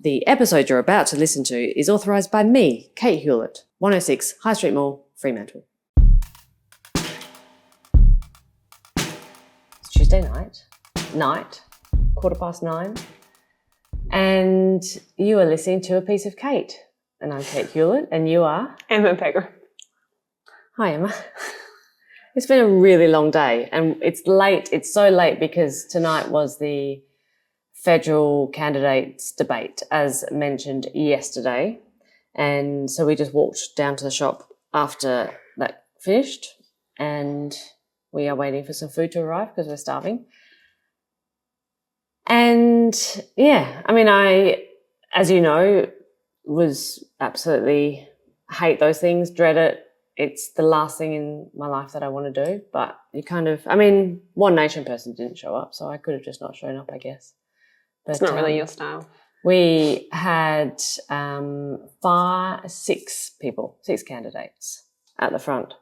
The episode you're about to listen to is authorised by me, Kate Hulett, 106 High Street Mall, Fremantle. It's Tuesday night, 9:15, and you are listening to A Piece of Kate. And I'm Kate Hulett, and you are? Emma Pegger. Hi, Emma. It's been a really long day, and it's late. It's so late because tonight was the federal candidates debate, as mentioned yesterday. And so we just walked down to the shop after that finished, and we are waiting for some food to arrive because we're starving. And yeah, I mean, as you know, was absolutely hate those things, dread it. It's the last thing in my life that I want to do, but you kind of, I mean, One Nation person didn't show up, so I could have just not shown up, I guess. But it's not really your style. We had 6 candidates at the front,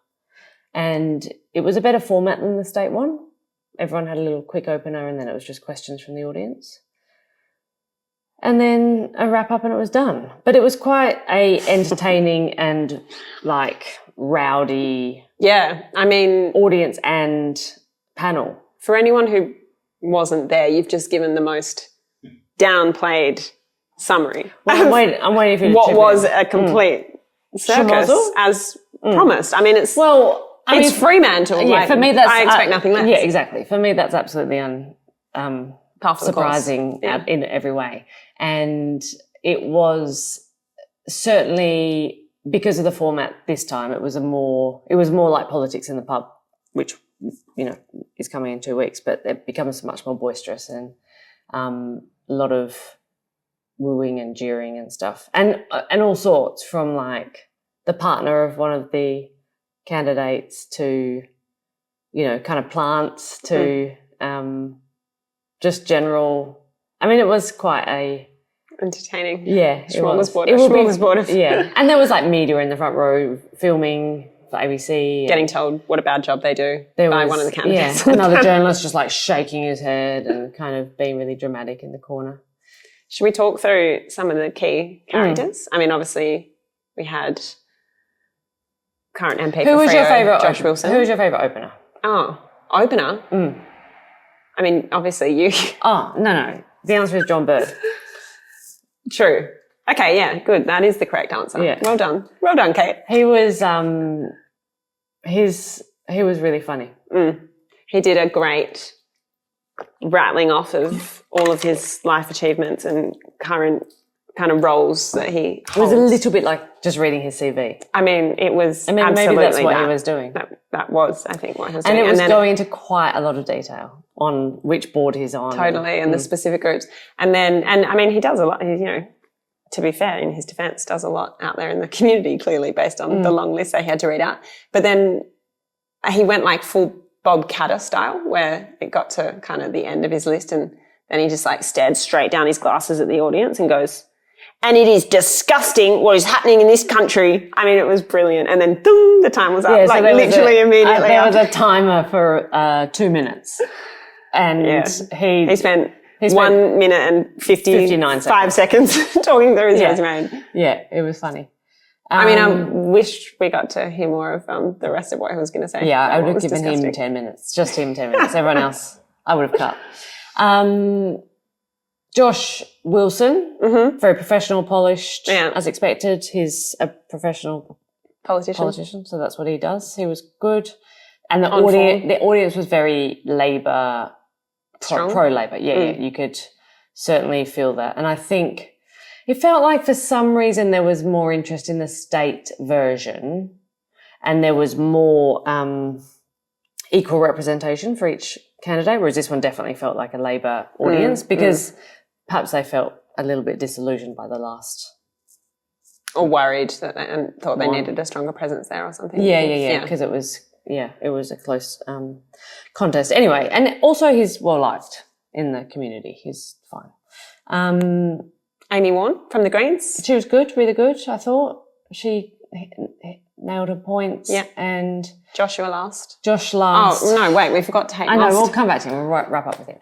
and it was a better format than the state one. Everyone had a little quick opener, and then it was just questions from the audience. And then a wrap up and it was done. But it was quite a entertaining and like rowdy audience and panel. For anyone who wasn't there, you've just given the most downplayed summary. Well, I'm waiting for you to what was a complete circus as promised. I mean, it's Fremantle. Yeah, for me I expect nothing less. Yeah, exactly. For me, that's absolutely surprising in every way. And it was certainly, because of the format this time, it was more like politics in the pub, which, you know, is coming in 2 weeks, but it becomes much more boisterous and a lot of wooing and jeering and stuff. And all sorts, from like the partner of one of the candidates to, you know, kind of plants to just general. I mean, it was quite entertaining. Yeah, Smorgasbord. Yeah, and there was like media in the front row filming for ABC, getting told what a bad job they do by one of the candidates. Yeah, another journalist just like shaking his head and kind of being really dramatic in the corner. Should we talk through some of the key characters? I mean, obviously we had current MP Who was your favourite Josh Wilson. Who was your favourite opener? Oh, opener? I mean, obviously you. Oh, no. The answer is John Bird. True. Okay, yeah, good. That is the correct answer. Yeah. Well done. Well done, Kate. He was he was really funny. He did a great rattling off of all of his life achievements and current kind of roles that he holds. It was a little bit like just reading his CV. I mean, it was absolutely maybe that's what he was doing. That was, I think, what he was doing. And it was going into quite a lot of detail on which board he's on. Totally, and the specific groups. And I mean, he does a lot. He, you know, to be fair, in his defence, does a lot out there in the community, clearly, based on the long list they had to read out. But then he went like full Bob Catter style, where it got to kind of the end of his list, and then he just like stared straight down his glasses at the audience and goes, "And it is disgusting what is happening in this country." I mean, it was brilliant. And then, ding, the time was up, yeah, like literally immediately. There was a timer for 2 minutes. And he spent 1 minute and 59 seconds talking through his resume. Yeah, it was funny. I mean, I wish we got to hear more of the rest of what he was going to say. Yeah, I would have given him 10 minutes. Just him 10 minutes. Everyone else, I would have cut. Josh Wilson, very professional, polished, as expected. He's a professional politician, so that's what he does. He was good. And the audience was very Labour, pro-Labour. Yeah, you could certainly feel that. And I think it felt like for some reason there was more interest in the state version, and there was more equal representation for each candidate, whereas this one definitely felt like a Labour audience because perhaps they felt a little bit disillusioned by the last. Or worried and thought they needed a stronger presence there or something. Yeah, because it was a close contest. Anyway, and also he's well-liked in the community. He's fine. Amy Warren from the Greens. She was good, really good, I thought. She nailed her points. Yeah. And Josh last. Oh, no, wait, we forgot to take I know, we'll come back to him. We'll wrap up with him.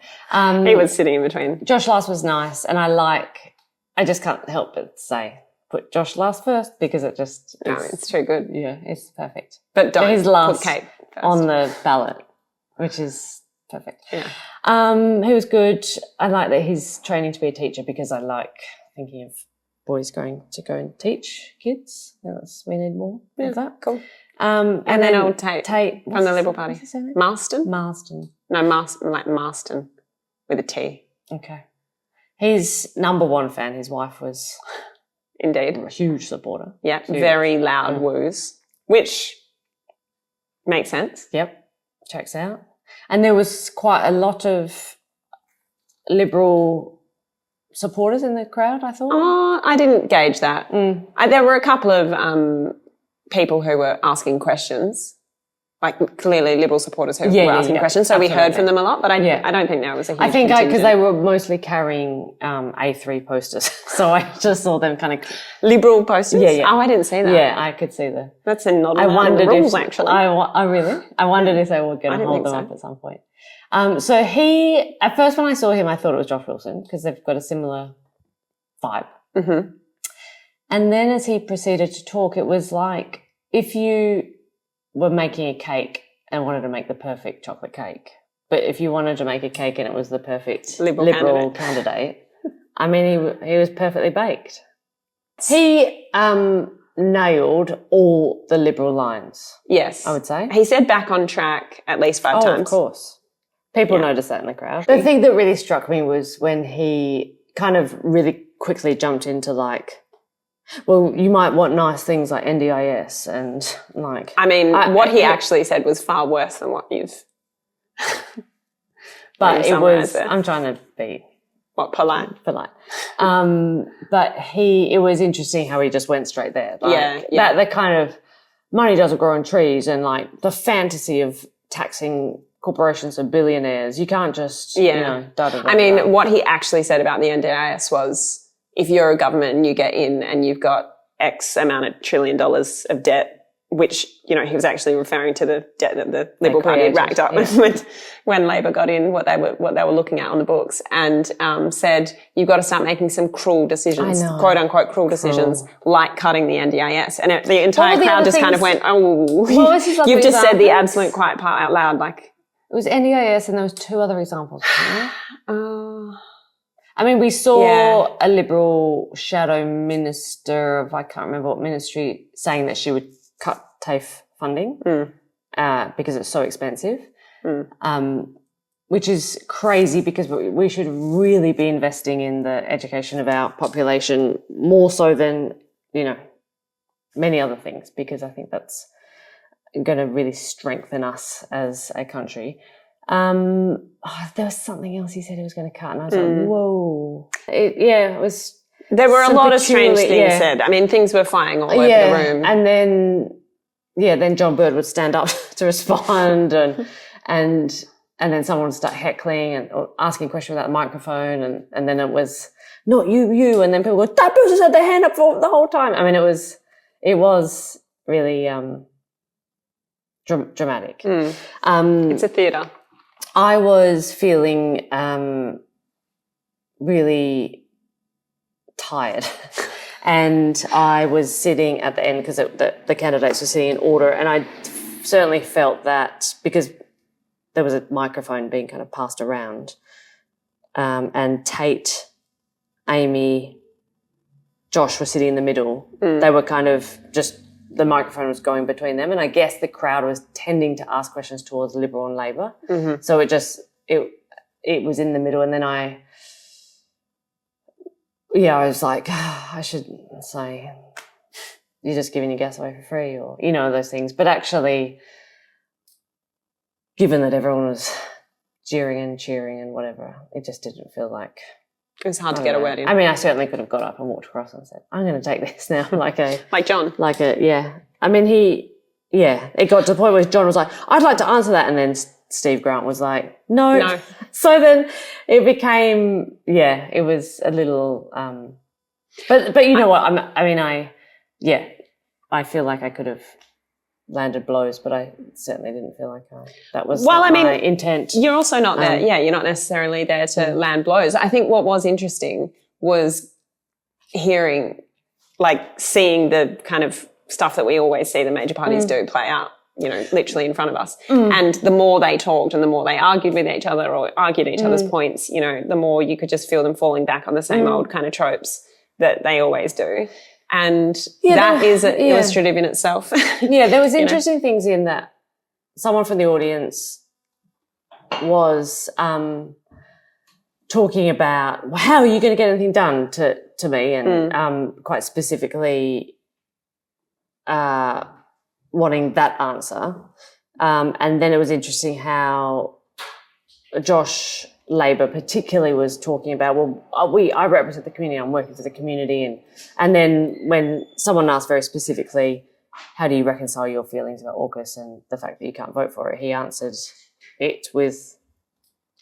He was sitting in between. Josh Last was nice, and I like I just can't help but say put Josh last first because it just No, it's too good. Yeah, it's perfect. But don't his last put Kate first. on the ballot, which is perfect. Yeah. He was good. I like that he's training to be a teacher because I like thinking of boys going to go and teach kids. We need more of that. Cool. And then old Tate from the Liberal Party. What's his name? Marston? No, like Marston with a T. Okay. He's number one fan. His wife was Indeed. a huge supporter. Yeah, very loud woos, which makes sense. Yep, checks out. And there was quite a lot of Liberal supporters in the crowd, I thought. Oh, I didn't gauge that. There were a couple of people who were asking questions, like clearly Liberal supporters who were asking questions. So absolutely. we heard from them a lot, but I don't think there was a huge I think contingent. because they were mostly carrying A3 posters. So I just saw them kind of... Liberal posters? Yeah. Oh, I didn't see that. Yeah, I could see the... That's not allowed in the rules, actually. I really? I wondered if they were going to hold them up at some point. So he... At first when I saw him, I thought it was Josh Wilson because they've got a similar vibe. Mm-hmm. And then as he proceeded to talk, it was like if you were making a cake and wanted to make the perfect chocolate cake, but if you wanted to make a cake and it was the perfect liberal candidate, I mean, he was perfectly baked. He nailed all the Liberal lines. Yes. I would say. He said back on track at least 5 times. Of course. People noticed that in the crowd. The thing that really struck me was when he kind of really quickly jumped into like, well, you might want nice things like NDIS and like... I mean, what he actually said was far worse than what you've... But it was... I'm trying to be... What, polite? Polite. But it was interesting how he just went straight there. Like, yeah. That kind of money doesn't grow on trees and like the fantasy of taxing corporations and billionaires. You can't just, I mean, what he actually said about the NDIS was if you're a government and you get in and you've got X amount of $1 trillion of debt, which, he was actually referring to the debt that the Liberal Party had racked up when Labor got in, what they were looking at on the books, and said you've got to start making some cruel decisions, quote unquote cruel decisions, like cutting the NDIS. And the entire crowd just kind of went, oh, you've just said the absolute quiet part out loud. Like, it was NDIS and there was 2 other examples. I mean, we saw a Liberal shadow minister of, I can't remember what ministry, saying that she would cut TAFE funding because it's so expensive, which is crazy because we should really be investing in the education of our population more so than, many other things, because I think that's going to really strengthen us as a country. There was something else he said he was going to cut, and I was like, whoa. It was... There were a lot of strange things said. I mean, things were flying all over the room. And then John Bird would stand up to respond and then someone would start heckling or asking a question without a microphone and then it was, not you, and then people go, that person had their hand up for the whole time. I mean, it was really dramatic. It's a theatre. I was feeling really tired. And I was sitting at the end because the candidates were sitting in order, and I certainly felt that because there was a microphone being kind of passed around, and Tate, Amy, Josh were sitting in the middle. They were kind of just, the microphone was going between them, and I guess the crowd was tending to ask questions towards Liberal and Labor. So it was in the middle, and then I was like, I should say, you're just giving your gas away for free, or, those things. But actually, given that everyone was jeering and cheering and whatever, it just didn't feel like... It was hard to get a word in. I mean, I certainly could have got up and walked across and said, I'm going to take this now. Like John. I mean, it got to the point where John was like, I'd like to answer that. And then Steve Grant was like, no. So then it became, it was a little, but you know what? I feel like I could have landed blows, but I certainly didn't feel like that was my intent. You're also not there. You're not necessarily there to land blows. I think what was interesting was hearing, like seeing the kind of stuff that we always see the major parties do play out, you know, literally in front of us. And the more they talked and the more they argued with each other or argued each other's points, you know, the more you could just feel them falling back on the same old kind of tropes that they always do. And that is illustrative in itself. Yeah, there was interesting things in that. Someone from the audience was talking about, well, how are you going to get anything done to me? And quite specifically wanting that answer. And then it was interesting how Josh Labor particularly was talking about, well, I represent the community, I'm working for the community. And then when someone asked very specifically, how do you reconcile your feelings about AUKUS and the fact that you can't vote for it, he answered it with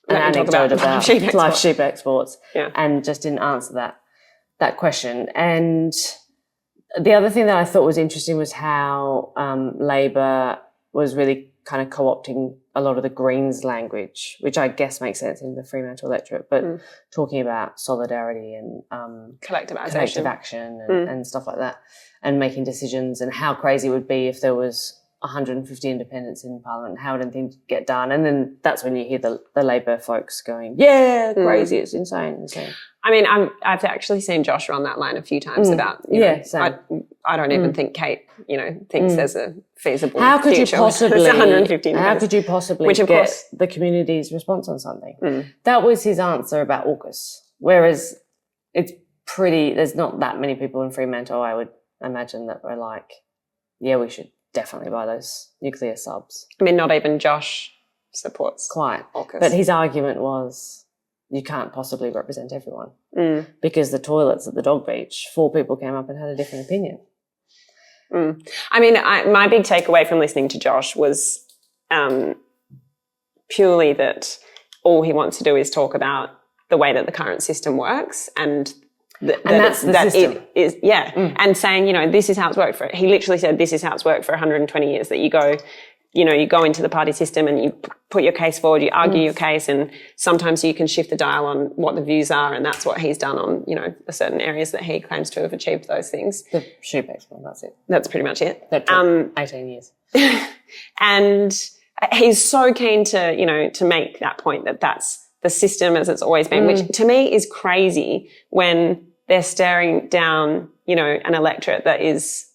an anecdote about live sheep exports and just didn't answer that question. And the other thing that I thought was interesting was how Labor was really kind of co-opting a lot of the Greens language, which I guess makes sense in the Fremantle electorate, but talking about solidarity and collective action and stuff like that, and making decisions, and how crazy it would be if there was 150 independents in Parliament, how would anything get done? And then that's when you hear the Labor folks going, yeah, crazy, it's insane. I mean, I've actually seen Josh run that line a few times about, you know, I don't even think Kate, you know, thinks there's a feasible how could future you possibly, 150 how could you possibly get the community's response on something? That was his answer about AUKUS, whereas it's there's not that many people in Fremantle, I would imagine, that were like, yeah, we should definitely buy those nuclear subs. I mean, not even Josh supports AUKUS. But his argument was, you can't possibly represent everyone because the toilets at the dog beach, 4 people came up and had a different opinion. I mean, my big takeaway from listening to Josh was purely that all he wants to do is talk about the way that the current system works and that's the system. It is, and saying, you know, this is how it's worked for, he literally said, this is how it's worked for 120 years, that you go into the party system and you put your case forward, you argue your case, and sometimes you can shift the dial on what the views are, and that's what he's done on, you know, the certain areas that he claims to have achieved those things. The sheep export, that's it. That's pretty much it. That took 18 years. And he's so keen to, you know, to make that point that that's the system as it's always been, which to me is crazy when they're staring down, you know, an electorate that is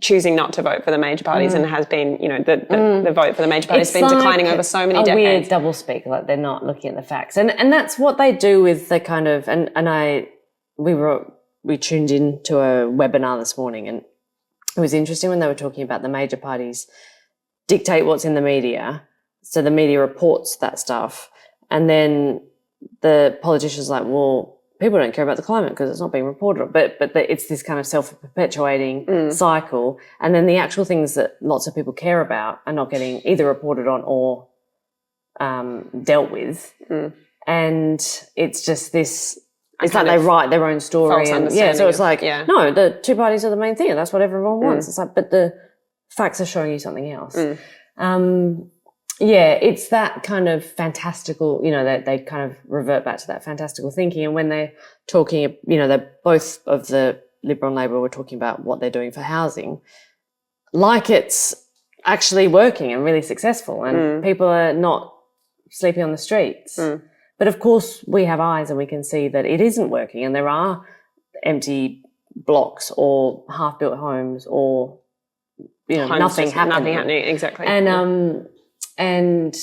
choosing not to vote for the major parties and has been, you know, the vote for the major parties has been declining over so many decades. Weird double speak, like they're not looking at the facts. And that's what they do with the kind of, we tuned in to a webinar this morning, and it was interesting when they were talking about the major parties dictate what's in the media. So the media reports that stuff. And then the politicians are like, well, people don't care about the climate because it's not being reported on. But it's this kind of self-perpetuating cycle. And then the actual things that lots of people care about are not getting either reported on or dealt with. And it's just this, it's like they write their own story. So it's like, no, the 2 parties are the main thing. And that's what everyone wants. It's like, but the facts are showing you something else. It's that kind of fantastical, you know, they kind of revert back to that fantastical thinking. And when they're talking, you know, they're both of the Liberal and Labor were talking about what they're doing for housing, like it's actually working and really successful and people are not sleeping on the streets. But of course we have eyes and we can see that it isn't working, and there are empty blocks or half-built homes or, you know, nothing happening. Exactly. And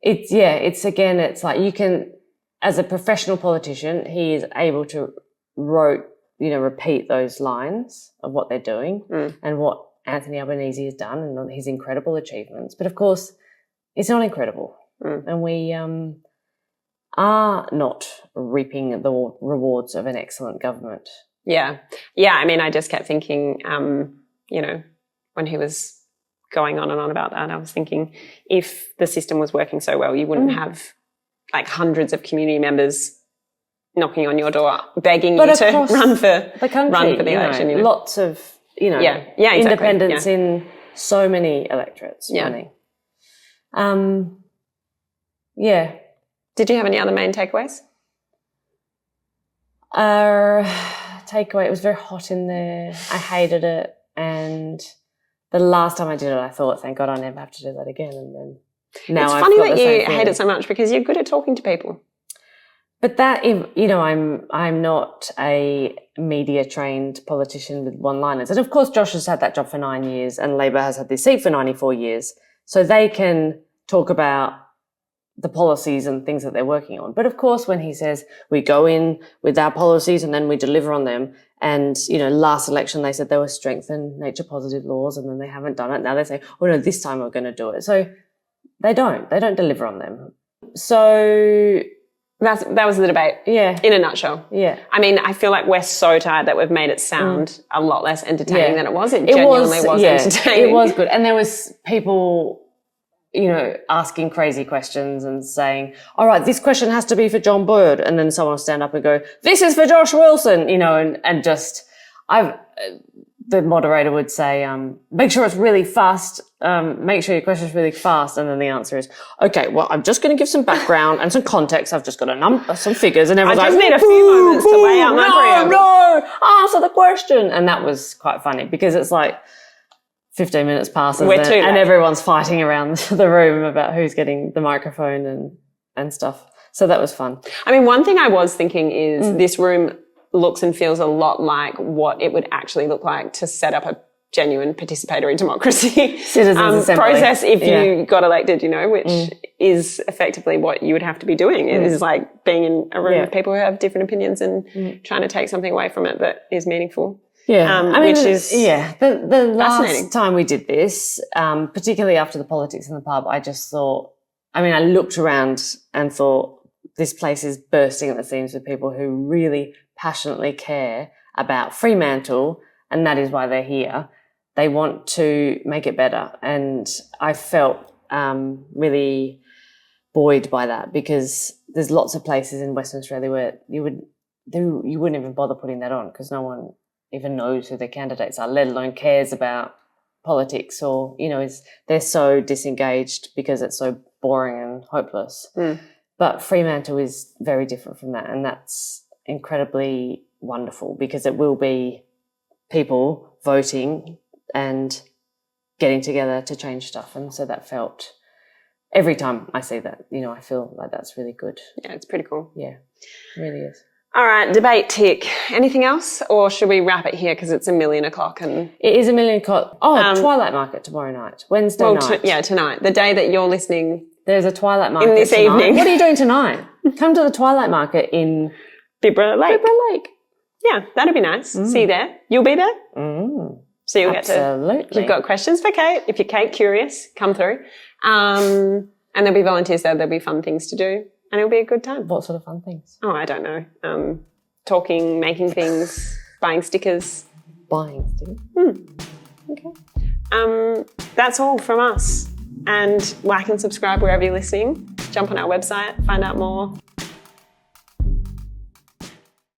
it's like you can, as a professional politician, he is able to repeat those lines of what they're doing and what Anthony Albanese has done and his incredible achievements. But of course, it's not incredible. And we are not reaping the rewards of an excellent government. Yeah. I mean, I just kept thinking, you know, when he was going on and on about that, I was thinking, if the system was working so well, you wouldn't have like hundreds of community members knocking on your door, begging you to run for the election. You know, lots of, you know, independents in so many electorates running. Did you have any other main takeaways? Takeaway, it was very hot in there. I hated it. And the last time I did it, I thought, thank God I never have to do that again. And then now it's I've funny got that the same you hate feeling. it so much because you're good at talking to people. But that, you know, I'm not a media-trained politician with one-liners. And of course, Josh has had that job for 9 years and Labor has had this seat for 94 years. So they can talk about the policies and things that they're working on. But of course, when he says we go in with our policies and then we deliver on them, and, you know, last election they said they were strengthen nature-positive laws and then they haven't done it. Now they say, oh no, this time we're going to do it. So they don't deliver on them. So that was the debate. Yeah. In a nutshell. Yeah. I mean, I feel like we're so tired that we've made it sound a lot less entertaining than it was. It genuinely was entertaining. It was good. And there was people, you know, asking crazy questions and saying, all right, this question has to be for John Bird. And then someone will stand up and go, this is for Josh Wilson, you know, and just, the moderator would say, make sure it's really fast. Make sure your question is really fast. And then the answer is, okay, well, I'm just going to give some background and some context. I've just got some figures, and everyone's I just like, need a few moments to lay out my preamble. No, answer the question. And that was quite funny because it's like 15 minutes passes and everyone's fighting around the room about who's getting the microphone and stuff. So that was fun. I mean, one thing I was thinking is this room looks and feels a lot like what it would actually look like to set up a genuine participatory democracy process if you got elected, you know, which is effectively what you would have to be doing. It is like being in a room with people who have different opinions and trying to take something away from it that is meaningful. Yeah, I mean, which is the last time we did this, particularly after the politics in the pub, I just thought, I mean, I looked around and thought this place is bursting at the seams with people who really passionately care about Fremantle, and that is why they're here. They want to make it better. And I felt really buoyed by that because there's lots of places in Western Australia where you wouldn't even bother putting that on because no one even knows who their candidates are, let alone cares about politics, or, you know, they're so disengaged because it's so boring and hopeless. But Fremantle is very different from that, and that's incredibly wonderful because it will be people voting and getting together to change stuff. And so that felt, every time I see that, you know, I feel like that's really good. Yeah, it's pretty cool. Yeah, it really is. All right, debate tick. Anything else, or should we wrap it here because it's 1:00 and it is 1:00. Oh, Twilight Market tomorrow night, Wednesday night. Tonight, the day that you're listening. There's a Twilight Market in this tonight. evening. What are you doing tonight? Come to the Twilight Market in Deborah Lake. Yeah, that'd be nice. See you there. You'll be there. So you'll get to. Absolutely. You've got questions for Kate. If you're Kate curious, come through. And there'll be volunteers there. There'll be fun things to do, and it'll be a good time. What sort of fun things? Oh, I don't know. Talking, making things, buying stickers. Buying stickers. Okay. That's all from us. And like and subscribe wherever you're listening. Jump on our website, find out more.